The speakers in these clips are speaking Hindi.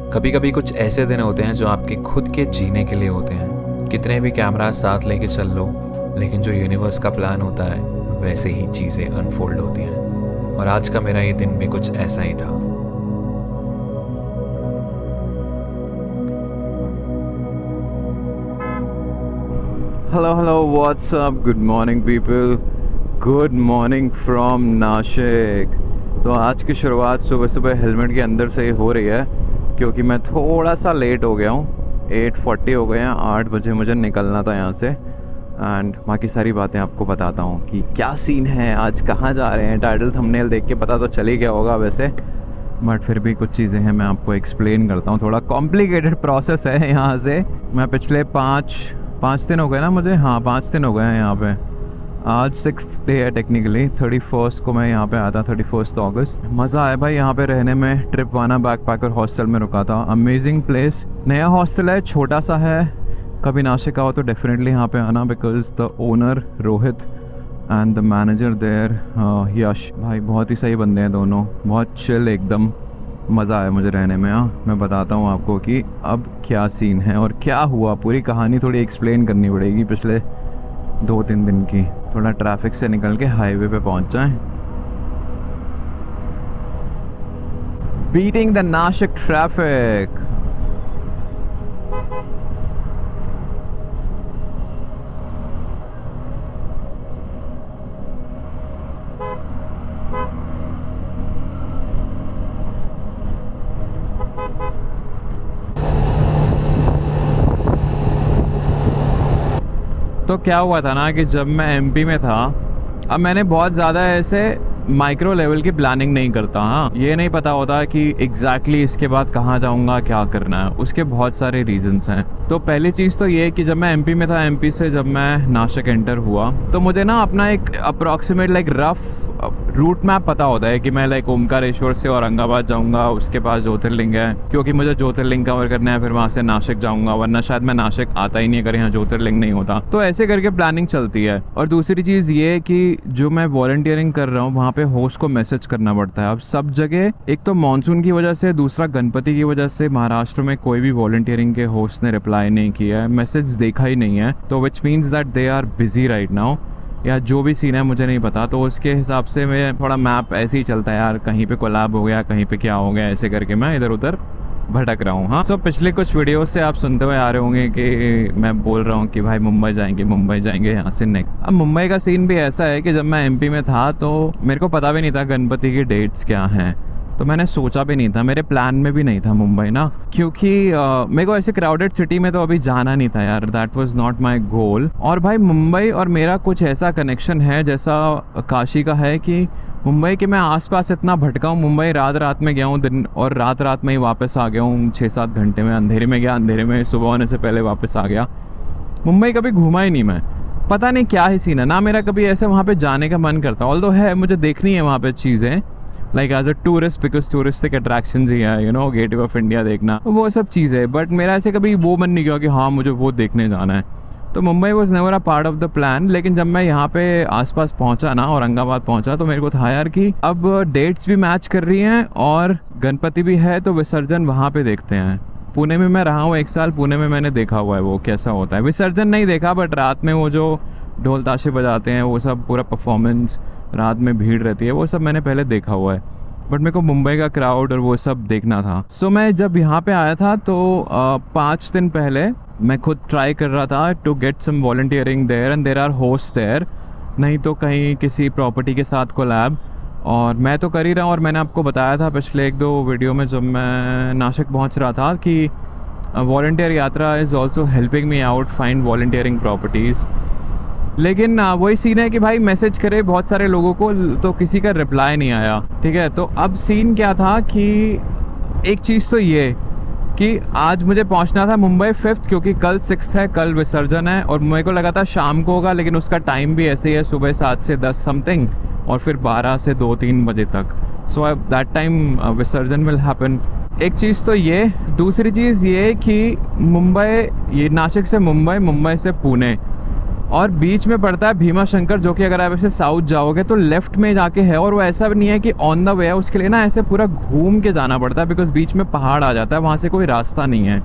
कभी कभी कुछ ऐसे दिन होते हैं जो आपके खुद के जीने के लिए होते हैं। कितने भी कैमरा साथ लेके चल लो, लेकिन जो यूनिवर्स का प्लान होता है वैसे ही चीज़ें अनफोल्ड होती हैं। और आज का मेरा ये दिन भी कुछ ऐसा ही था। Hello, what's up? Good morning, people. Good morning from Nashik. तो आज की शुरुआत सुबह सुबह हेलमेट के अंदर से ही हो रही है, क्योंकि मैं थोड़ा सा लेट हो गया हूँ। 8:40 हो गए हैं, 8 बजे मुझे निकलना था यहाँ से। एंड बाकी सारी बातें आपको बताता हूँ कि क्या सीन है, आज कहाँ जा रहे हैं। टाइटल थंबनेल देख के पता तो चल ही गया होगा वैसे, बट फिर भी कुछ चीज़ें हैं, मैं आपको एक्सप्लेन करता हूँ। थोड़ा कॉम्प्लिकेटेड प्रोसेस है यहाँ से। मैं पिछले पाँच दिन हो गए ना मुझे, हाँ 5 दिन हो गए हैं यहाँ पे। आज 6th डे है टेक्निकली। 31 को मैं यहाँ पे आया था, 31 अगस्त। मज़ा आया भाई यहाँ पे रहने में। ट्रिपवाना बैकपैकर हॉस्टल में रुका था। अमेजिंग प्लेस, नया हॉस्टल है, छोटा सा है। कभी नाशिक आओ तो डेफिनेटली यहाँ पे आना, because the owner Rohit and the manager there Yash, भाई बहुत ही सही बंदे हैं दोनों, बहुत चिल एकदम। मज़ा आया मुझे रहने में। मैं बताता हूँ आपको कि अब क्या सीन है और क्या हुआ। पूरी कहानी थोड़ी एक्सप्लेन करनी पड़ेगी पिछले 2-3 दिन की। थोड़ा ट्रैफिक से निकल के हाईवे पे पहुँच जाएं। Beating the Nashik traffic. तो क्या हुआ था ना कि जब मैं एमपी में था, अब मैंने बहुत ज़्यादा ऐसे माइक्रो लेवल की प्लानिंग नहीं करता। हाँ, ये नहीं पता होता कि एग्जैक्टली इसके बाद कहाँ जाऊँगा, क्या करना है। उसके बहुत सारे रीजंस हैं। तो पहली चीज़ तो ये कि जब मैं एमपी में था, एमपी से जब मैं नाशिक एंटर हुआ, तो मुझे ना अपना एक अप्रॉक्सीमेट रफ रूट मैप पता होता है कि मैं ओमकारेश्वर से औरंगाबाद जाऊंगा, उसके पास ज्योतिर्लिंग है, क्योंकि मुझे ज्योतिर्लिंग कवर करना है। फिर वहाँ से नाशिक जाऊंगा, वरना शायद मैं नाशिक आता ही नहीं अगर यहाँ ज्योतिर्लिंग नहीं होता। तो ऐसे करके प्लानिंग चलती है। और दूसरी चीज़ ये कि जो मैं वॉलंटियरिंग कर रहा हूँ, वहाँ पे होस्ट को मैसेज करना पड़ता है। अब सब जगह, एक तो मानसून की वजह से, दूसरा गणपति की वजह से महाराष्ट्र में कोई भी वॉलंटियरिंग के होस्ट ने रिप्लाई नहीं किया है, मैसेज देखा ही नहीं है। तो which means that they are busy right now, या जो भी सीन है मुझे नहीं पता। तो उसके हिसाब से मैं थोड़ा मैप ऐसे ही चलता है यार, कहीं पे कोलैब हो गया, कहीं पे क्या हो गया, ऐसे करके मैं इधर उधर भटक रहा हूँ। हाँ, तो पिछले कुछ वीडियो से आप सुनते हुए आ रहे होंगे कि मैं बोल रहा हूँ कि भाई मुंबई जाएंगे यहाँ से नेक्स्ट। अब मुंबई का सीन भी ऐसा है कि जब मैं एमपी में था तो मेरे को पता भी नहीं था गणपति की डेट्स क्या हैं। तो मैंने सोचा भी नहीं था, मेरे प्लान में भी नहीं था मुंबई ना, क्योंकि मेरे को ऐसे क्राउडेड सिटी में तो अभी जाना नहीं था यार। That was not my goal. और भाई मुंबई और मेरा कुछ ऐसा कनेक्शन है जैसा काशी का है, कि मुंबई के मैं आसपास इतना भटका हूँ। मुंबई रात में गया हूँ दिन, और रात में ही वापस आ गया हूँ 6-7 घंटे में। अंधेरे में गया, अंधेरे में सुबह होने से पहले वापस आ गया। मुंबई कभी घूमा ही नहीं मैं। पता नहीं क्या ही सीन है ना, मेरा कभी ऐसे वहाँ पे जाने का मन करता। ऑल्दो है, मुझे देखनी है वहाँ पे चीज़ें, like as a tourist, because touristic attractions ही है, you know, gateway of India देखना, वो सब चीज़ें। बट मेरा ऐसे कभी वो मन नहीं किया कि हाँ मुझे वो देखने जाना है। तो Mumbai was never a part of the plan. लेकिन जब मैं यहाँ पे आसपास पहुँचा ना, औरंगाबाद पहुँचा, तो मेरे को था यार कि अब डेट्स भी मैच कर रही हैं और गणपति भी है, तो विसर्जन वहाँ पे देखते हैं। पुणे में मैं रहा हूँ 1 साल, पुणे में मैंने देखा हुआ है वो कैसा होता है। विसर्जन नहीं देखा, बट रात में वो जो ढोल ताशे बजाते हैं, वो सब पूरा परफॉर्मेंस, रात में भीड़ रहती है, वो सब मैंने पहले देखा हुआ है। बट मेरे को मुंबई का क्राउड और वो सब देखना था। सो मैं जब यहाँ पे आया था तो 5 दिन पहले मैं खुद ट्राई कर रहा था to get some volunteering there, and there are host there, नहीं तो कहीं किसी प्रॉपर्टी के साथ कोलैब। और मैं तो कर ही रहा हूँ। और मैंने आपको बताया था पिछले 1-2 वीडियो में जब मैं नाशिक पहुँच रहा था कि वॉलंटियर यात्रा is also helping me out find volunteering properties. लेकिन वही सीन है कि भाई मैसेज करे बहुत सारे लोगों को, तो किसी का रिप्लाई नहीं आया। ठीक है, तो अब सीन क्या था कि एक चीज़ तो ये कि आज मुझे पहुंचना था मुंबई 5th, क्योंकि कल 6th है, कल विसर्जन है। और मेरे को लगा था शाम को होगा, लेकिन उसका टाइम भी ऐसे ही है, सुबह 7 से 10 समथिंग, और फिर 12 से 2-3 बजे तक। सो दैट टाइम विसर्जन विल हैपन। एक चीज़ तो ये। दूसरी चीज़ ये कि मुंबई, ये नाशिक से मुंबई, मुंबई से पुणे, और बीच में पड़ता है भीमा शंकर, जो कि अगर आप ऐसे साउथ जाओगे तो लेफ्ट में जाके है, और वो ऐसा भी नहीं है कि ऑन द वे है, उसके लिए ना ऐसे पूरा घूम के जाना पड़ता है, बिकॉज बीच में पहाड़ आ जाता है, वहाँ से कोई रास्ता नहीं है,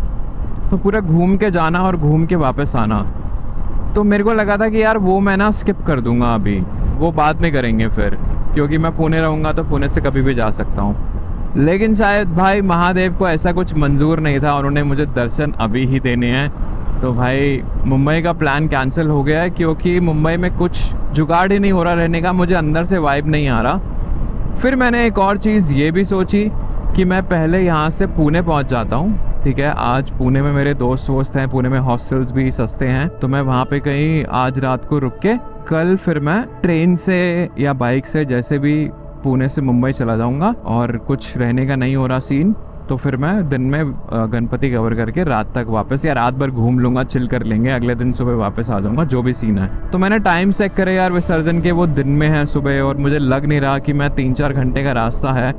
तो पूरा घूम के जाना और घूम के वापस आना। तो मेरे को लगा था कि यार वो मैं ना स्किप कर दूंगा, अभी वो बाद में करेंगे फिर, क्योंकि मैं पुणे रहूँगा तो पुणे से कभी भी जा सकता हूँ। लेकिन शायद भाई महादेव को ऐसा कुछ मंजूर नहीं था, उन्होंने मुझे दर्शन अभी ही देने हैं। तो भाई मुंबई का प्लान कैंसिल हो गया है, क्योंकि मुंबई में कुछ जुगाड़ ही नहीं हो रहा रहने का, मुझे अंदर से वाइब नहीं आ रहा। फिर मैंने एक और चीज़ ये भी सोची कि मैं पहले यहाँ से पुणे पहुँच जाता हूँ, ठीक है। आज पुणे में मेरे दोस्त हैं, पुणे में हॉस्टल्स भी सस्ते हैं, तो मैं वहाँ पे कहीं आज रात को रुक के कल फिर मैं ट्रेन से या बाइक से जैसे भी पुणे से मुंबई चला जाऊँगा। और कुछ रहने का नहीं हो रहा सीन, तो फिर मैं दिन में गणपति कवर करके रात तक वापस, या रात भर घूम लूंगा, चिल कर लेंगे, अगले दिन सुबह वापस आ जाऊंगा, जो भी सीन है। तो मैंने टाइम चेक करे यार, विसर्जन के वो दिन में है सुबह, और मुझे लग नहीं रहा कि मैं 3-4 घंटे का रास्ता है,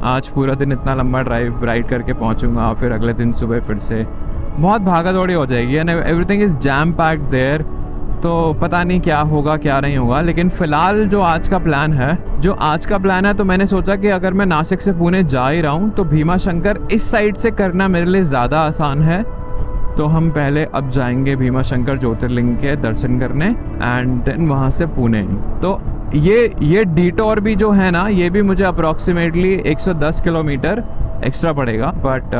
आज पूरा दिन इतना लंबा ड्राइव राइड करके पहुंचूंगा, फिर अगले दिन सुबह फिर से बहुत भागा दौड़ी हो जाएगी, and everything is jam packed there. तो पता नहीं क्या होगा क्या नहीं होगा। लेकिन फिलहाल जो आज का प्लान है, तो मैंने सोचा कि अगर मैं नासिक से पुणे जा ही रहा हूँ तो भीमा शंकर इस साइड से करना मेरे लिए ज़्यादा आसान है। तो हम पहले अब जाएंगे भीमा शंकर ज्योतिर्लिंग के दर्शन करने, एंड देन वहाँ से पुणे। तो ये डिटोर भी जो है ना, ये भी मुझे अप्रॉक्सीमेटली 110 किलोमीटर एक्स्ट्रा पड़ेगा, बट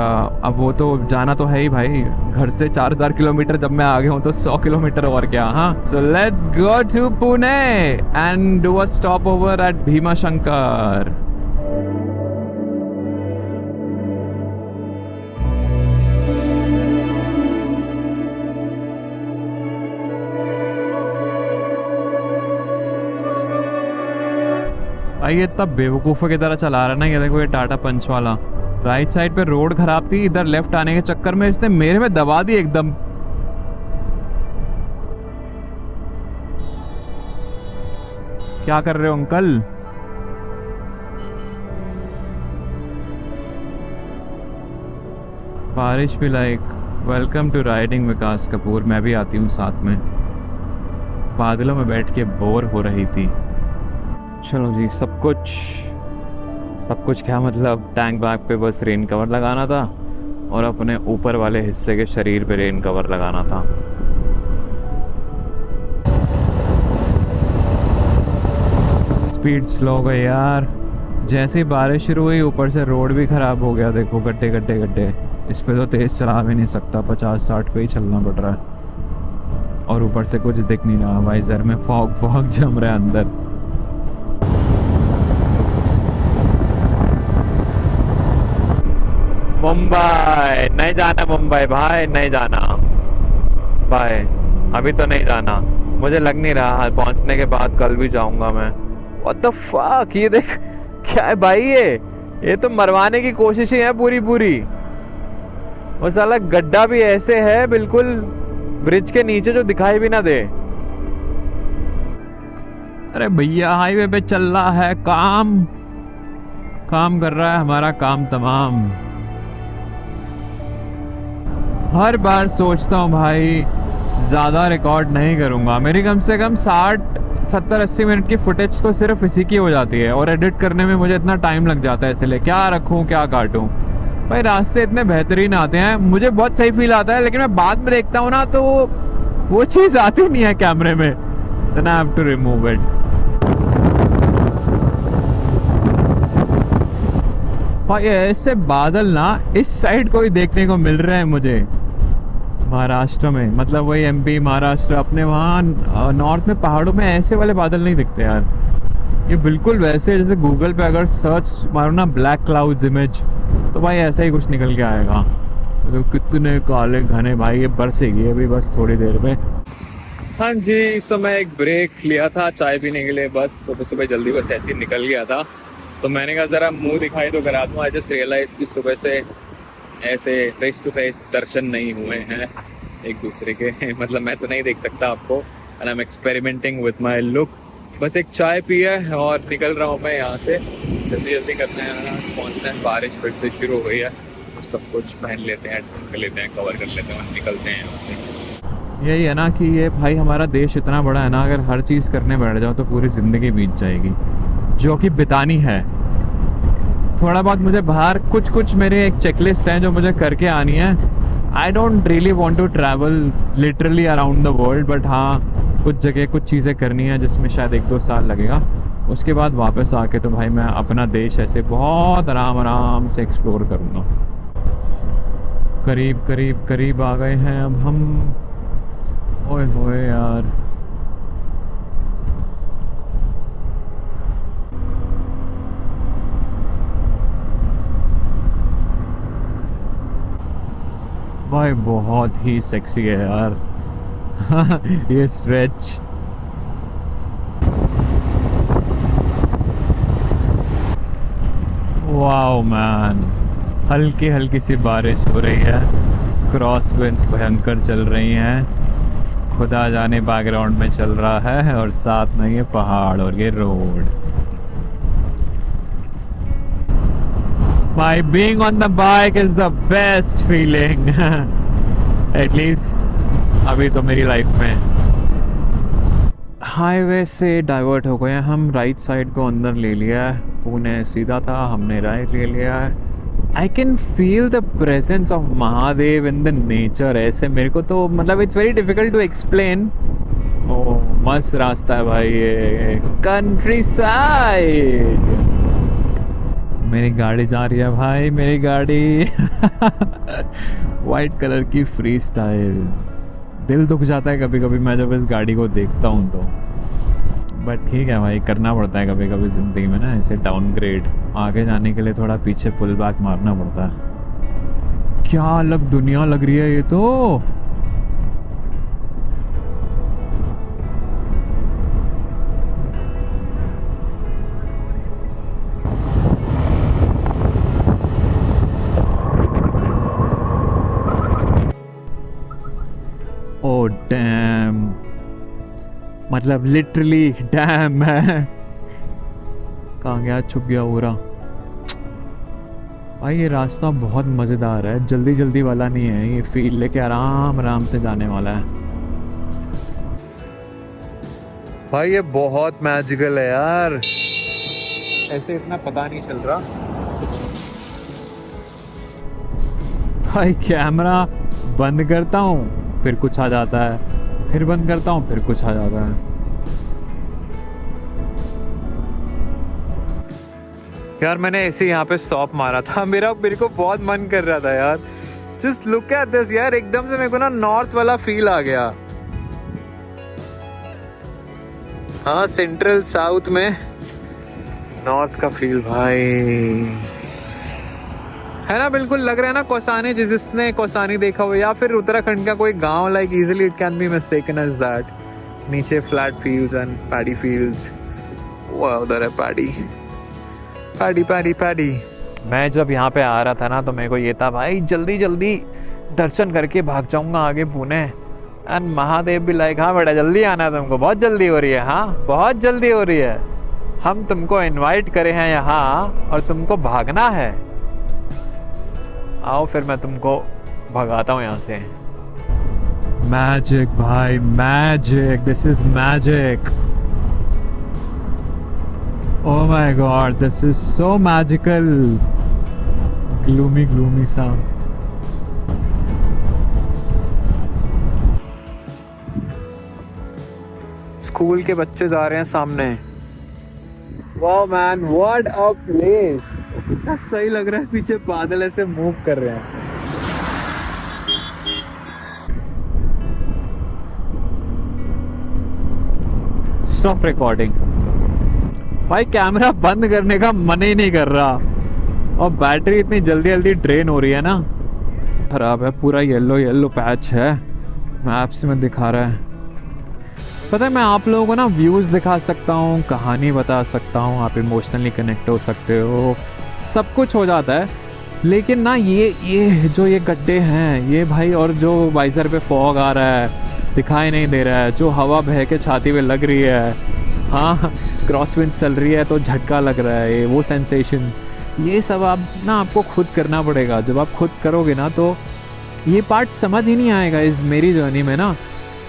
अब वो तो जाना तो है ही भाई, घर से 4000 किलोमीटर जब मैं आगे हूँ तो 100 किलोमीटर और क्या। हाँ, so let's go to Pune and do a stopover at Bhima Shankar. भाई ये इतना बेवकूफ़ों की तरह चला रहा है ना, ये देखो ये टाटा पंच वाला, राइट साइड पे रोड खराब थी, इधर लेफ्ट आने के चक्कर में इसने मेरे में दबा दी एकदम। क्या कर रहे हो अंकल? बारिश भी लाइक वेलकम टू राइडिंग विकास कपूर, मैं भी आती हूँ साथ में। बादलों में बैठ के बोर हो रही थी। चलो जी, सब कुछ क्या मतलब, टैंक बैग पे बस रेन कवर लगाना था और अपने ऊपर वाले हिस्से के शरीर पे रेन कवर लगाना था। स्पीड स्लो हो गई यार, जैसे ही बारिश शुरू हुई ऊपर से रोड भी खराब हो गया। देखो गड्ढे, इस पे तो तेज चला भी नहीं सकता, 50-60 पे ही चलना पड़ रहा है। और ऊपर से कुछ दिख नहीं रहा, वाइजर में फॉग जम रहा है अंदर। मुंबई नहीं जाना, मुंबई भाई नहीं जाना भाई, अभी तो नहीं जाना। मुझे लग नहीं रहा, पहुंचने के बाद कल भी जाऊंगा मैं। What the fuck, ये देख क्या है भाई, ये तो मरवाने की कोशिश ही है पूरी। वो साला गड्ढा भी ऐसे है बिल्कुल ब्रिज के नीचे जो दिखाई भी ना दे। अरे भैया हाईवे पे चल रहा है, काम कर रहा है हमारा काम तमाम। हर बार सोचता हूँ भाई ज़्यादा रिकॉर्ड नहीं करूँगा, मेरी कम से कम 60-70-80 मिनट की फुटेज तो सिर्फ इसी की हो जाती है, और एडिट करने में मुझे इतना टाइम लग जाता है, इसलिए क्या रखूँ क्या काटूँ। भाई रास्ते इतने बेहतरीन आते हैं, मुझे बहुत सही फील आता है, लेकिन मैं बाद में देखता हूँ ना तो वो चीज़ आती नहीं है कैमरे में, then I have to remove it. भाई ऐसे बादल ना इस साइड को ही देखने को मिल रहे हैं मुझे महाराष्ट्र में, मतलब वही एमपी महाराष्ट्र, अपने वहाँ नॉर्थ में पहाड़ों में ऐसे वाले बादल नहीं दिखते यार। ये बिल्कुल वैसे जैसे गूगल पे अगर सर्च मारो ना ब्लैक क्लाउड्स इमेज, तो भाई ऐसा ही कुछ निकल के आएगा। तो कितने काले घने भाई, ये बरसेगी अभी बस थोड़ी देर में। हाँ जी, सो मैं एक ब्रेक लिया था चाय पीने के लिए, बस सुबह जल्दी बस ऐसे ही निकल गया था, तो मैंने कहा ज़रा मुंह दिखाई तो करा दूँ। आई जस्ट रियलाइज कि सुबह से ऐसे फेस टू फेस दर्शन नहीं हुए हैं एक दूसरे के मतलब मैं तो नहीं देख सकता आपको, and I am experimenting with my look. बस एक चाय पी है और निकल रहा हूँ मैं यहाँ से, जल्दी करते हैं, पहुँचना है। बारिश फिर से शुरू हो गई है, तो सब कुछ पहन लेते हैं, ढूंढ लेते हैं, कवर कर लेते हैं और निकलते हैं यहाँ से। यही है ना कि ये भाई हमारा देश इतना बड़ा है ना, अगर हर चीज़ करने बैठ जाओ तो पूरी ज़िंदगी बीत जाएगी, जो कि बितानी है। थोड़ा बहुत मुझे बाहर कुछ मेरे एक चेकलिस्ट हैं जो मुझे करके आनी है। I don't really want to travel literally around the world, but हाँ कुछ जगह कुछ चीज़ें करनी है जिसमें शायद 1-2 साल लगेगा। उसके बाद वापस आके तो भाई मैं अपना देश ऐसे बहुत आराम से एक्सप्लोर करूँगा। करीब आ गए हैं अब हम। ओए होए यार, भाई बहुत ही सेक्सी है यार ये स्ट्रेच। वाओ मैन, हल्की हल्की सी बारिश हो रही है, क्रॉस विंड्स भयंकर चल रही हैं, खुदा जाने बैकग्राउंड में चल रहा है, और साथ में ये पहाड़ और ये road. By being on the bike is the best feeling at least अभी तो मेरी लाइफ में। हाईवे से डाइवर्ट हो गए हैं हम, राइट साइड को अंदर ले लिया है। पुणे सीधा था, हमने राइट ले लिया है। I can feel the presence of Mahadev in the nature. ऐसे मेरे को तो मतलब it's very difficult to explain. ओ मस्त रास्ता है भाई ये, कंट्री साइड। मेरी गाड़ी जा रही है भाई, मेरी गाड़ी वाइट कलर की फ्री स्टाइल। दिल दुख जाता है कभी कभी मैं जब इस गाड़ी को देखता हूँ तो, बट ठीक है भाई, करना पड़ता है कभी कभी ज़िंदगी में ना ऐसे डाउनग्रेड। आगे जाने के लिए थोड़ा पीछे पुल बैक मारना पड़ता है। क्या अलग दुनिया लग रही है ये तो। ओ डैम, मतलब लिटरली डैम है। कहाँ गया, छुप गया पूरा। भाई ये रास्ता बहुत मज़ेदार है, जल्दी जल्दी वाला नहीं है, ये फील लेके आराम आराम से जाने वाला है। भाई ये बहुत मैजिकल है यार, ऐसे इतना पता नहीं चल रहा। भाई कैमरा बंद करता हूँ फिर कुछ आ जाता है, फिर बंद करता हूँ फिर कुछ आ जाता है। यार मैंने ऐसे यहाँ पे स्टॉप मारा था, मेरे को बहुत मन कर रहा था यार। जस्ट लुक एट दिस यार, एकदम से मेरे को ना नॉर्थ वाला फील आ गया। हाँ सेंट्रल साउथ में नॉर्थ का फील भाई है ना, बिल्कुल लग रहा है ना कौसानी, जिसने कौसानी देखा हो या फिर उत्तराखंड का कोई गांव, like easily it can be mistaken as that. नीचे flat fields and paddy fields, वो उधर है पैडी पैडी पैडी पैडी। मैं जब यहाँ पे आ रहा था ना तो मेरे को ये था भाई जल्दी जल्दी दर्शन करके भाग जाऊंगा आगे पुणे। एंड महादेव भी लाइक हाँ बेटा जल्दी आना है तुमको, बहुत जल्दी हो रही है, हाँ बहुत जल्दी हो रही है, हम तुमको इनवाइट करे हैं यहाँ और तुमको भागना है, आओ फिर मैं तुमको भगाता हूँ यहाँ से। मैजिक भाई magic, this is magic. Oh my God, this is so magical. Gloomy सा। स्कूल के बच्चे जा रहे हैं सामने। Wow man, what a place. कितना सही लग रहा है, पीछे बादल ऐसे मूव कर रहे हैं। Stop recording. भाई कैमरा बंद करने का मन ही नहीं कर रहा, और बैटरी इतनी जल्दी जल्दी ड्रेन हो रही है ना, खराब है। पूरा येलो पैच है, मैप्स में दिखा रहा है। पता है मैं आप लोगों को ना व्यूज़ दिखा सकता हूँ, कहानी बता सकता हूँ, आप इमोशनली कनेक्ट हो सकते हो, सब कुछ हो जाता है, लेकिन ना ये जो ये गड्ढे हैं ये भाई, और जो वाइजर पे फॉग आ रहा है दिखाई नहीं दे रहा है, जो हवा बह के छाती पे लग रही है, हाँ क्रॉस विंड चल रही है तो झटका लग रहा है, वो सेंसेशंस, ये सब आप ना आपको खुद करना पड़ेगा। जब आप खुद करोगे ना तो ये पार्ट समझ ही नहीं आएगा इस मेरी जर्नी में ना।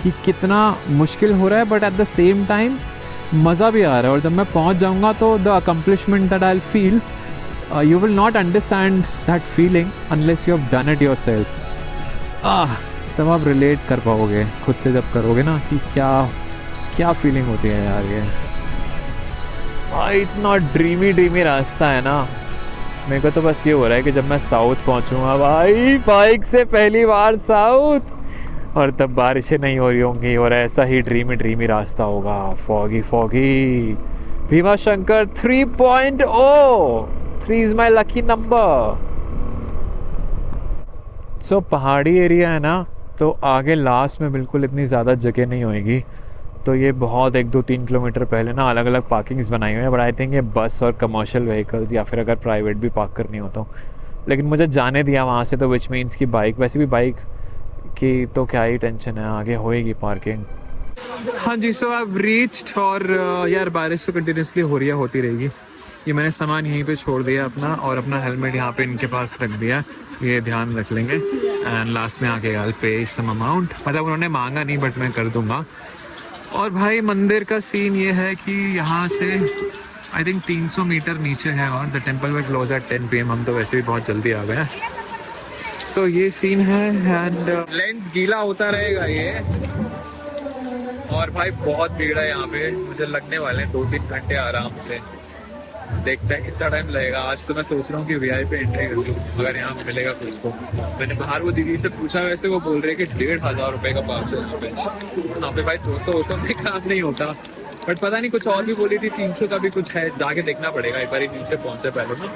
कि कितना मुश्किल हो रहा है, but at the same time मज़ा भी आ रहा है। और जब मैं पहुंच जाऊंगा तो the accomplishment that I will feel, you will not understand that feeling unless you have done it yourself. तब आप रिलेट कर पाओगे खुद से जब करोगे ना कि क्या क्या फीलिंग होती है यार। ये इतना ड्रीमी रास्ता है ना। मेरे को तो बस ये हो रहा है कि जब मैं साउथ पहुंचूंगा भाई, बाइक से पहली बार साउथ, और तब बारिशें नहीं हो रही होंगी और ऐसा ही ड्रीमी रास्ता होगा, foggy. Bhima Shankar 3.0, 3 is my lucky number। सो पहाड़ी एरिया है ना, तो आगे लास्ट में बिल्कुल इतनी ज़्यादा जगह नहीं होएगी, तो ये बहुत 1-2-3 किलोमीटर पहले ना अलग अलग पार्किंग्स बनाई हुई हैं। बट आई थिंक ये बस और कमर्शियल व्हीकल्स या फिर अगर प्राइवेट भी पार्क करनी हो तो, लेकिन मुझे जाने दिया वहाँ से, तो विच मीन्स कि बाइक, वैसे भी बाइक की तो क्या ही टेंशन है, आगे होएगी पार्किंग। हाँ जी, सो आई हैव रीच्ड। और यार बारिश तो कंटिन्यूसली हो रही है, होती रहेगी। ये मैंने सामान यहीं पे छोड़ दिया अपना, और अपना हेलमेट यहाँ पे इनके पास रख दिया, ये ध्यान रख लेंगे। एंड लास्ट में आके आई पे सम अमाउंट, मतलब उन्होंने मांगा नहीं बट मैं कर दूंगा। और भाई मंदिर का सीन ये है कि यहाँ से आई थिंक 300 मीटर नीचे है, और the temple will close eight 10 PM। हम तो वैसे भी बहुत जल्दी आ गए हैं। सो ये सीन है, एंड लेंस गीला होता रहेगा ये। और भाई बहुत भीड़ है यहाँ पे, मुझे लगने वाले हैं 2-3 घंटे आराम से। देखते हैं कितना टाइम लगेगा। आज तो मैं सोच रहा हूँ कि VIP एंट्री कर लूँ, अगर यहाँ मिलेगा कुछ तो। मैंने बाहर वो दीदी से पूछा, वैसे वो बोल रहे हैं कि 1,500 रुपये का पास है यहाँ पे भाई। 200 में काम नहीं होता, बट पता नहीं कुछ और भी बोली थी, 300 का भी कुछ है, जाके देखना पड़ेगा एक बार ही नीचे पहुँचे पहले ना।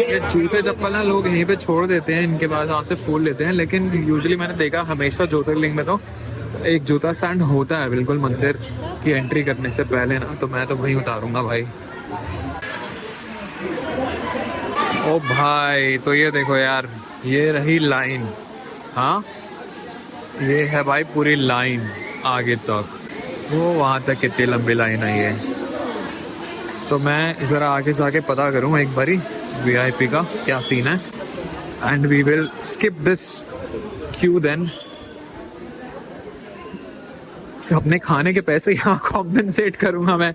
ये जूते चप्पल ना लोग यहीं पे छोड़ देते हैं, इनके पास वहाँ से फूल लेते हैं, लेकिन यूजुअली मैंने देखा हमेशा ज्योतिर्लिंग में तो एक जूता स्टैंड होता है बिल्कुल मंदिर की एंट्री करने से पहले ना, तो मैं तो वहीं उतारूंगा भाई। ओ भाई, तो ये देखो यार, ये रही लाइन। हाँ, ये है भाई पूरी लाइन आगे तक, वो वहाँ तक कितनी लंबी लाइन आई है। तो मैं ज़रा आगे जाके पता करूँ एक बारी VIP का क्या सीन है, and we will skip this queue then. अपने खाने के पैसे यहाँ कॉम्पेंसेट करूँगा मैं।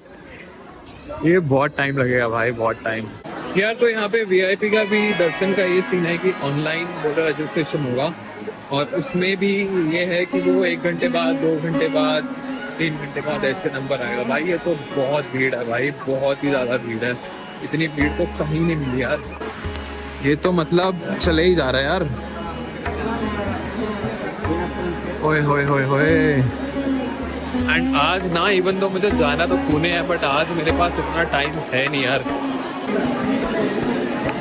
ये बहुत टाइम लगेगा भाई, बहुत टाइम यार। तो यहाँ पे VIP का भी दर्शन का ये सीन है कि ऑनलाइन वोटर रजिस्ट्रेशन होगा, और उसमें भी ये है कि वो 1 घंटे बाद, 2 घंटे बाद, 3 घंटे बाद ऐसे नंबर आएगा भाई। ये तो बहुत भीड़ है भाई, बहुत ही ज़्यादा भीड़ है। इतनी भीड़ तो कहीं नहीं मिली यार, ये तो मतलब चले ही जा रहा है यार। ओए होए होए होए। एंड आज ना, इवन तो मुझे जाना तो पुणे है, बट आज मेरे पास इतना टाइम है नहीं यार।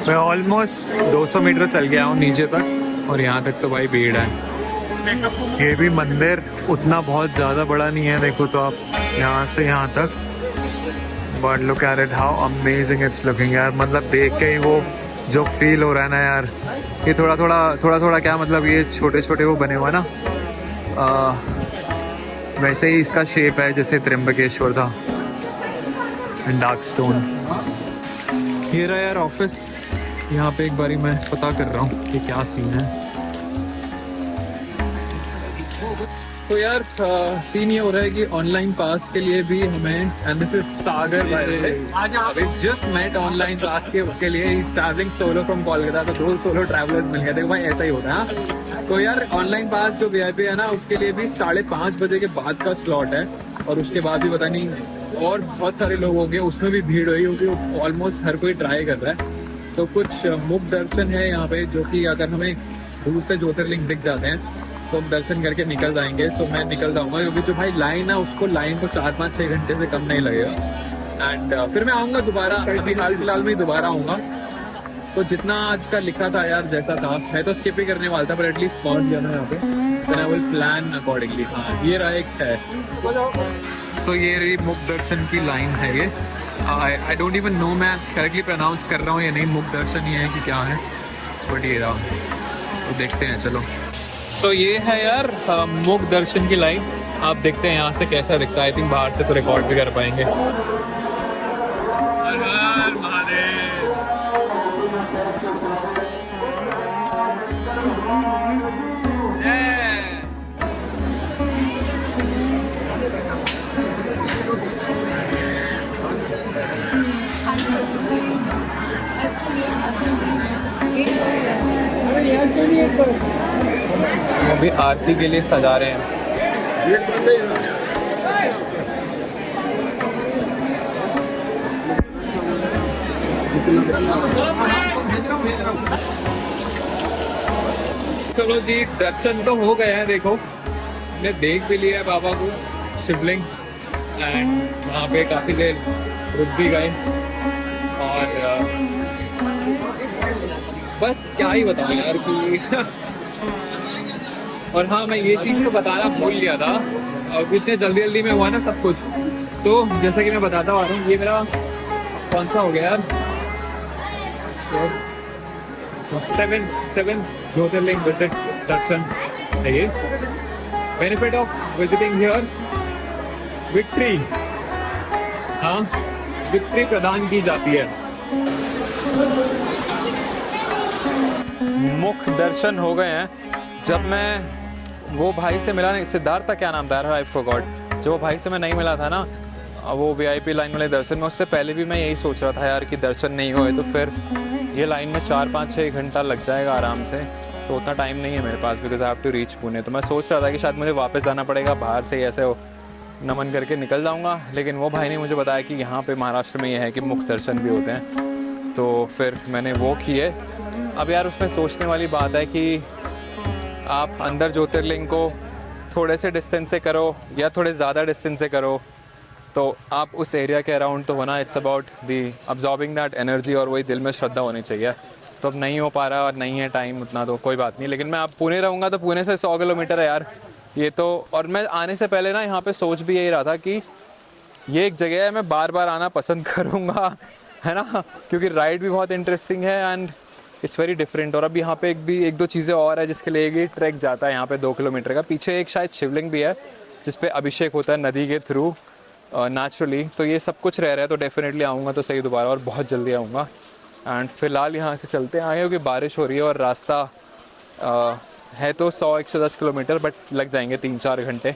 मैं ऑलमोस्ट 200 मीटर चल गया हूँ नीचे तक, और यहाँ तक तो भाई भीड़ है। ये भी मंदिर उतना बहुत ज़्यादा बड़ा नहीं है, देखो तो आप यहाँ से यहाँ तक, but look at it how amazing it's looking यार। मतलब देख के ही वो जो फील हो रहा है ना यार, ये थोड़ा थोड़ा क्या मतलब, ये छोटे छोटे वो बने हुए ना, वैसे ही इसका शेप है जैसे त्र्यंबकेश्वर था, डार्क स्टोन। ये रहा यार ऑफिस, यहाँ पे एक बारी मैं पता कर रहा हूँ कि क्या सीन है। तो यार सीन ये हो रहा है कि ऑनलाइन पास के लिए भी हमें, and this is Sagar by the way, just met online पास के, उसके लिए ही ट्रैवलिंग सोलो फ्रॉम कोलकाता, तो 2 सोलो ट्रैवलर्स मिल गए। देखो भाई ऐसा ही होता है। तो यार ऑनलाइन पास जो VIP है ना, उसके लिए भी 5:30 बजे के बाद का स्लॉट है, और उसके बाद भी पता नहीं और बहुत सारे लोग हो गए, उसमें भी भीड़ हुई होगी। ऑलमोस्ट हर कोई ट्राई कर रहा है। तो कुछ मुख दर्शन है यहाँ पे, जो कि अगर हमें दूर से ज्योतिर्लिंग दिख जाते हैं तो हम दर्शन करके निकल जाएंगे। सो मैं निकल जाऊंगा, क्योंकि जो भाई लाइन है उसको, लाइन को 4-5-6 घंटे से कम नहीं लगेगा। एंड फिर मैं आऊँगा दोबारा, अभी हाल फिलहाल में ही दोबारा आऊँगा। तो जितना आज का लिखा था यार, जैसा था, मैं तो स्किप ही करने वाला था, पर एटलीस्ट पहुँच गया ना यहाँ पे, then I will plan accordingly. हाँ, ये रहा एक है। तो ये रही मुख दर्शन की लाइन है। ये आई डोंट इवन नो मैं करेक्टली प्रोनाउंस कर रहा हूँ या नहीं, मुख दर्शन ही है कि क्या है, बट ये रहा। तो देखते हैं, चलो। तो ये है यार मुख दर्शन की लाइन, आप देखते हैं यहाँ से कैसा दिखता है। आई थिंक बाहर से तो रिकॉर्ड भी कर पाएंगे। अभी आरती के लिए सजा रहे हैं। चलो जी, दर्शन तो हो गए हैं। देखो हमने देख भी लिया है बाबा को, शिवलिंग, एंड वहाँ पे काफ़ी देर रुक भी गए। और बस क्या ही बताऊँ यार कि और हाँ, मैं ये चीज़ तो बताना भूल गया था, अब इतने जल्दी जल्दी में हुआ ना सब कुछ। सो जैसा कि मैं बताता आ रहा हूँ, ये मेरा कौन सा हो गया यार, सेवन ज्योतिर्लिंग विजिट दर्शन है ये। Benefit of visiting here, victory, हाँ विक्ट्री प्रदान की जाती है। मुख्य दर्शन हो गए हैं। जब मैं वो भाई से मिला, सिद्धार्थ था क्या नाम था यार, आई फॉरगॉट। जब वो भाई से मैं नहीं मिला था ना, वो वीआईपी लाइन वाले दर्शन में, उससे पहले भी मैं यही सोच रहा था यार कि दर्शन नहीं हुए तो फिर ये लाइन में 4-5-6 घंटा लग जाएगा आराम से, तो उतना टाइम नहीं है मेरे पास, because I have to reach Pune. तो मैं सोच रहा था कि शायद मुझे वापस जाना पड़ेगा, बाहर से ऐसे नमन करके निकल जाऊंगा, लेकिन वो भाई ने मुझे बताया कि यहाँ पे महाराष्ट्र में ये है कि मुख्य दर्शन भी होते हैं, तो फिर मैंने वो किए। अब यार उसमें सोचने वाली बात है कि आप अंदर ज्योतिर्लिंग को थोड़े से डिस्टेंस से करो या थोड़े ज़्यादा डिस्टेंस से करो, तो आप उस एरिया के अराउंड तो होना, it's about the absorbing that energy, और वही दिल में श्रद्धा होनी चाहिए। तो अब नहीं हो पा रहा और नहीं है टाइम उतना, तो कोई बात नहीं। लेकिन मैं अब पुणे रहूँगा तो पुणे से 100 किलोमीटर है यार ये तो। और मैं आने से पहले ना यहाँ पे सोच भी यही रहा था कि ये एक जगह है मैं बार बार आना पसंद करूँगा, है ना, क्योंकि राइड भी बहुत इंटरेस्टिंग है एंड इट्स वेरी डिफरेंट। और अब यहाँ पे एक दो चीज़ें और है जिसके लिए ये ट्रैक जाता है यहाँ पे 2 किलोमीटर का। पीछे एक शायद शिवलिंग भी है जिसपे अभिषेक होता है नदी के थ्रू नेचुरली। तो ये सब कुछ रह रहा है, तो डेफिनेटली आऊँगा तो सही दोबारा, और बहुत जल्दी आऊँगा। एंड फिलहाल यहाँ से चलते हैं आगे, क्योंकि बारिश हो रही है और रास्ता है तो 100-110 किलोमीटर, बट लग जाएंगे 3-4 घंटे,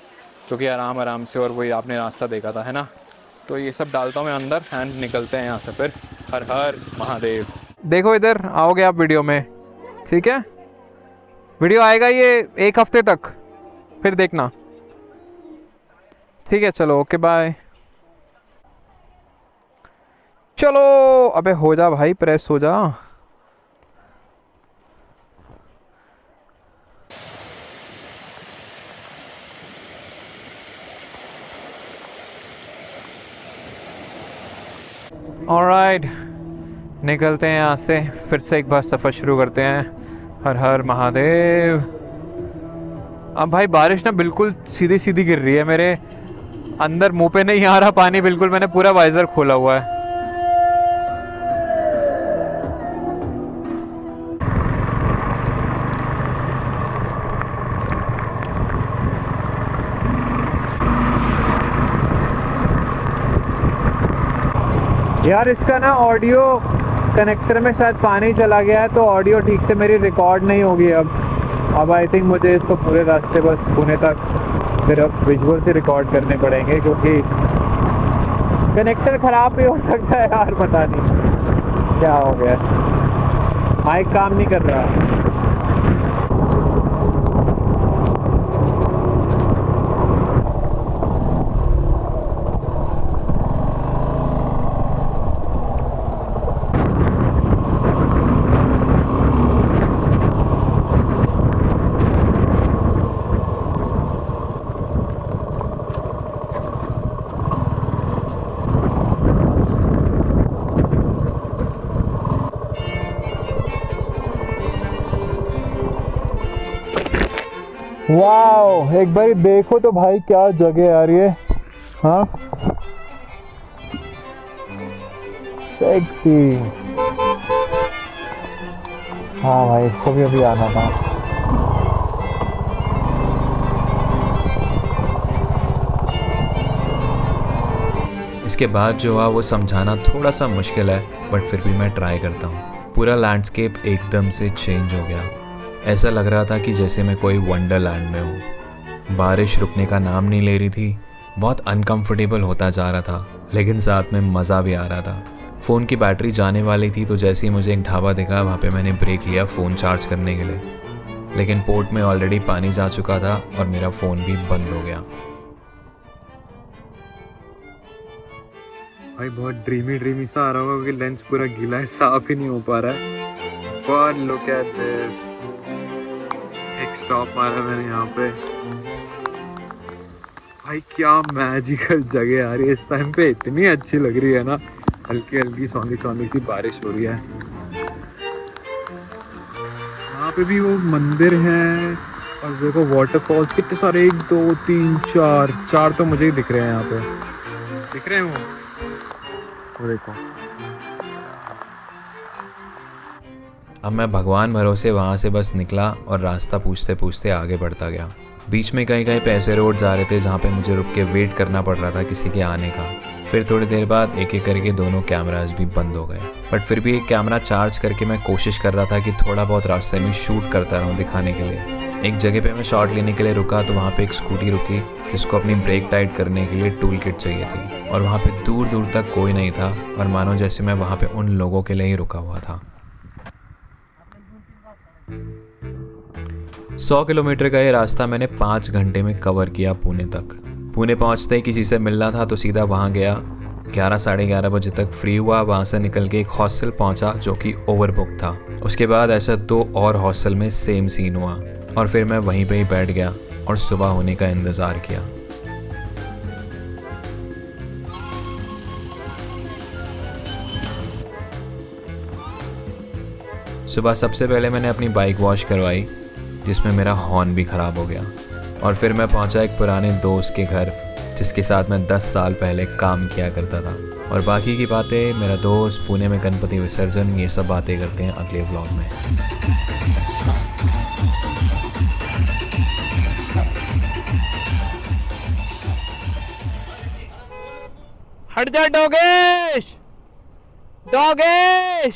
क्योंकि आराम से, और वही आपने रास्ता देखा था, है ना। तो ये सब डालता हूँ मैं अंदर एंड निकलते हैं यहाँ से फिर। हर हर महादेव। देखो इधर आओगे आप वीडियो में, ठीक है, वीडियो आएगा ये 1 हफ्ते तक, फिर देखना, ठीक है। चलो ओके बाय। चलो अबे हो जा भाई, प्रेस हो जा। ऑलराइट, निकलते हैं यहाँ से, फिर से एक बार सफ़र शुरू करते हैं। हर हर महादेव। अब भाई बारिश ना बिल्कुल सीधी सीधी गिर रही है, मेरे अंदर मुंह पे नहीं आ रहा पानी बिल्कुल, मैंने पूरा वाइजर खोला हुआ है। यार इसका ना ऑडियो कनेक्टर में शायद पानी चला गया है, तो ऑडियो ठीक से मेरी रिकॉर्ड नहीं होगी अब आई थिंक मुझे इसको पूरे रास्ते बस पुणे तक सिर्फ विजुअल से रिकॉर्ड करने पड़ेंगे, क्योंकि कनेक्टर ख़राब भी हो सकता है यार, पता नहीं क्या हो गया, माइक काम नहीं कर रहा। वाह, एक बार देखो तो भाई क्या जगह यार ये, हाँ सेक्सी। हाँ भाई इसको भी अभी आना था। इसके बाद जो हुआ वो समझाना थोड़ा सा मुश्किल है, बट फिर भी मैं ट्राई करता हूँ। पूरा लैंडस्केप एकदम से चेंज हो गया, ऐसा लग रहा था कि जैसे मैं कोई वंडरलैंड में हूँ। बारिश रुकने का नाम नहीं ले रही थी, बहुत अनकंफर्टेबल होता जा रहा था, लेकिन साथ में मज़ा भी आ रहा था। फ़ोन की बैटरी जाने वाली थी, तो जैसे ही मुझे एक ढाबा दिखा वहाँ पे मैंने ब्रेक लिया फ़ोन चार्ज करने के लिए। लेकिन पोर्ट में ऑलरेडी पानी जा चुका था और मेरा फ़ोन भी बंद हो गया। भाई बहुत ड्रीमी सा आ रहा होगा क्योंकि लेंस पूरा गीला है, साफ ही नहीं हो पा रहा है। But look at this, एक स्टॉप मारा मैंने यहाँ पे। भाई क्या मैजिकल जगह यार, इस टाइम पे इतनी अच्छी लग रही है ना, हल्की हल्की सौंधी सौंधी सी बारिश हो रही है। यहाँ पे भी वो मंदिर हैं और देखो वाटरफॉल्स कितने सारे, 1 2 3 4 तो मुझे ही दिख रहे हैं यहाँ पे, दिख रहे हैं वो देखो। अब मैं भगवान भरोसे वहाँ से बस निकला और रास्ता पूछते पूछते आगे बढ़ता गया। बीच में कहीं कहीं पे ऐसे रोड जा रहे थे जहाँ पे मुझे रुक के वेट करना पड़ रहा था किसी के आने का। फिर थोड़ी देर बाद एक एक करके दोनों कैमराज भी बंद हो गए, बट फिर भी एक कैमरा चार्ज करके मैं कोशिश कर रहा था कि थोड़ा बहुत रास्ते में शूट करता रहूँ दिखाने के लिए। एक जगह पे मैं शॉट लेने के लिए रुका तो वहाँ पे एक स्कूटी रुकी जिसको अपनी ब्रेक टाइट करने के लिए टूल किट चाहिए थी, और वहाँ पे दूर दूर तक कोई नहीं था और मानो जैसे मैं वहाँ पे उन लोगों के लिए ही रुका हुआ था। 100 किलोमीटर का ये रास्ता मैंने 5 घंटे में कवर किया पुणे तक। पुणे पहुंचते ही किसी से मिलना था तो सीधा वहां गया। 11 साढ़े 11 बजे तक फ्री हुआ, वहां से निकल के एक हॉस्टल पहुंचा जो कि ओवरबुक था। उसके बाद ऐसा 2 और हॉस्टल में सेम सीन हुआ और फिर मैं वहीं पे ही बैठ गया और सुबह होने का इंतज़ार किया। सुबह सबसे पहले मैंने अपनी बाइक वॉश करवाई जिसमें मेरा हॉर्न भी ख़राब हो गया, और फिर मैं पहुंचा एक पुराने दोस्त के घर जिसके साथ मैं 10 साल पहले काम किया करता था। और बाकी की बातें मेरा दोस्त, पुणे में गणपति विसर्जन, ये सब बातें करते हैं अगले व्लॉग में। हट जा डोगेश, डोगेश,